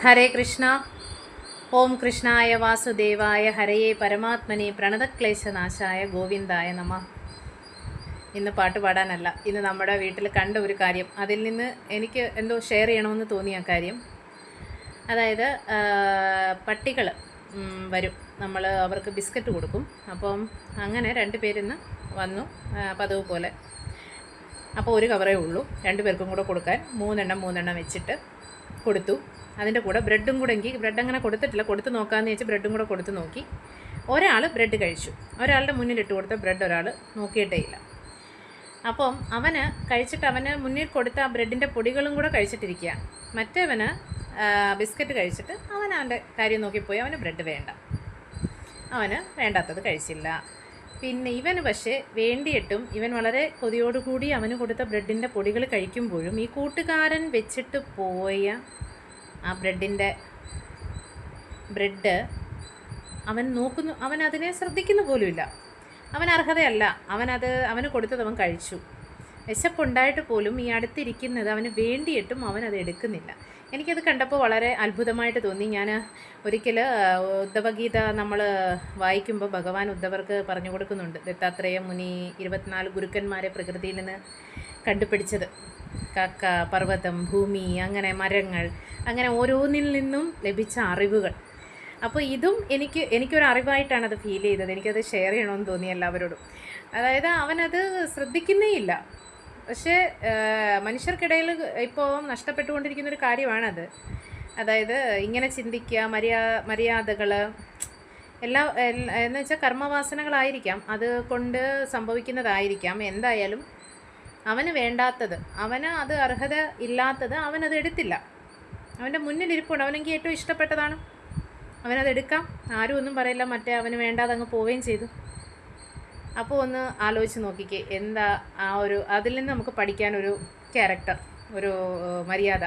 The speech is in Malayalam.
ഹരേ കൃഷ്ണ. ഓം കൃഷ്ണായ വാസുദേവായ ഹരയേ പരമാത്മനെ പ്രണതക്ലേശനാശായ ഗോവിന്ദായ നമ. ഇന്ന് പാട്ട് പാടാനല്ല, ഇന്ന് നമ്മുടെ വീട്ടിൽ കണ്ട ഒരു കാര്യം, അതിൽ നിന്ന് എനിക്ക് എന്തോ ഷെയർ ചെയ്യണമെന്ന് തോന്നിയ കാര്യം. അതായത് പട്ടികൾ വരും, നമ്മൾ അവർക്ക് ബിസ്ക്കറ്റ് കൊടുക്കും. അപ്പം അങ്ങനെ 2 പേരിന്ന് വന്നു പതിവ് പോലെ. അപ്പോൾ ഒരു കവറേ ഉള്ളൂ, 2 പേർക്കും കൂടെ കൊടുക്കാൻ 3 വെച്ചിട്ട് കൊടുത്തു. അതിൻ്റെ കൂടെ ബ്രെഡും കൂടെ, എനിക്ക് ബ്രെഡ് അങ്ങനെ കൊടുത്തിട്ടില്ല, കൊടുത്ത് നോക്കാമെന്ന് വെച്ച് ബ്രെഡും കൂടെ കൊടുത്ത് നോക്കി. ഒരാൾ ബ്രെഡ് കഴിച്ചു, ഒരാളുടെ മുന്നിലിട്ട് കൊടുത്ത ബ്രെഡ് ഒരാൾ നോക്കിയിട്ടേ ഇല്ല. അപ്പം അവന് കഴിച്ചിട്ട്, അവന് മുന്നിൽ കൊടുത്ത ആ ബ്രെഡിൻ്റെ പൊടികളും കൂടെ കഴിച്ചിട്ടിരിക്കുക. മറ്റവന് ബിസ്ക്കറ്റ് കഴിച്ചിട്ട് അവൻ്റെ കാര്യം നോക്കിപ്പോയി. അവന് ബ്രെഡ് വേണ്ട, അവന് വേണ്ടാത്തത് കഴിച്ചില്ല. പിന്നെ ഇവന് പക്ഷേ വേണ്ടിയിട്ടും ഇവൻ വളരെ കൊതിയോടുകൂടി അവന് കൊടുത്ത ബ്രെഡിൻ്റെ പൊടികൾ കഴിക്കുമ്പോഴും ഈ കൂട്ടുകാരൻ വെച്ചിട്ട് പോയ ആ ബ്രെഡ് അവൻ നോക്കുന്നു, അവൻ അതിനെ ശ്രദ്ധിക്കുന്ന പോലുമില്ല. അവൻ അർഹതയല്ല, അവന് കൊടുത്തത് അവൻ കഴിച്ചു. വിശപ്പുണ്ടായിട്ട് പോലും ഈ അടുത്തിരിക്കുന്നത് അവന് വേണ്ടിയിട്ടും അവനത് എടുക്കുന്നില്ല. എനിക്കത് കണ്ടപ്പോൾ വളരെ അത്ഭുതമായിട്ട് തോന്നി. ഞാൻ ഒരിക്കൽ ഉദ്ധവഗീത നമ്മൾ വായിക്കുമ്പോൾ ഭഗവാൻ ഉദ്ധവർക്ക് പറഞ്ഞു കൊടുക്കുന്നുണ്ട്, ദത്താത്രേയ മുനി 24 ഗുരുക്കന്മാരെ പ്രകൃതിയിൽ നിന്ന് കണ്ടുപിടിച്ചത്. കാക്ക, പർവ്വതം, ഭൂമി, അങ്ങനെ മരങ്ങൾ, അങ്ങനെ ഓരോന്നിൽ നിന്നും ലഭിച്ച അറിവുകൾ. അപ്പോൾ ഇതും എനിക്കൊരു അറിവായിട്ടാണ് അത് ഫീൽ ചെയ്തത്. എനിക്കത് ഷെയർ ചെയ്യണമെന്ന് തോന്നി എല്ലാവരോടും. അതായത് അവനത് ശ്രദ്ധിക്കുന്നേ ഇല്ല. പക്ഷേ മനുഷ്യർക്കിടയിൽ ഇപ്പോൾ നഷ്ടപ്പെട്ടുകൊണ്ടിരിക്കുന്നൊരു കാര്യമാണത്. അതായത് ഇങ്ങനെ ചിന്തിക്കുക, മര്യാദകൾ എല്ലാം എന്ന് വെച്ചാൽ കർമ്മവാസനകളായിരിക്കാം, അത് കൊണ്ട് സംഭവിക്കുന്നതായിരിക്കാം. എന്തായാലും അവന് വേണ്ടാത്തത്, അവന് അത് അർഹത ഇല്ലാത്തത് അവനത് എടുത്തില്ല. അവൻ്റെ മുന്നിലിരിപ്പുണ്ട്, അവനെങ്കിൽ ഏറ്റവും ഇഷ്ടപ്പെട്ടതാണ്, അവനത് എടുക്കാം, ആരും ഒന്നും പറയില്ല. മറ്റേ അവന് വേണ്ടാതെ അങ്ങ് പോവുകയും ചെയ്തു. അപ്പോൾ ഒന്ന് ആലോചിച്ച് നോക്കിക്കേ, എന്താ ആ ഒരു അതിൽ നിന്ന് നമുക്ക് പഠിക്കാനൊരു ക്യാരക്ടർ, ഒരു മര്യാദ.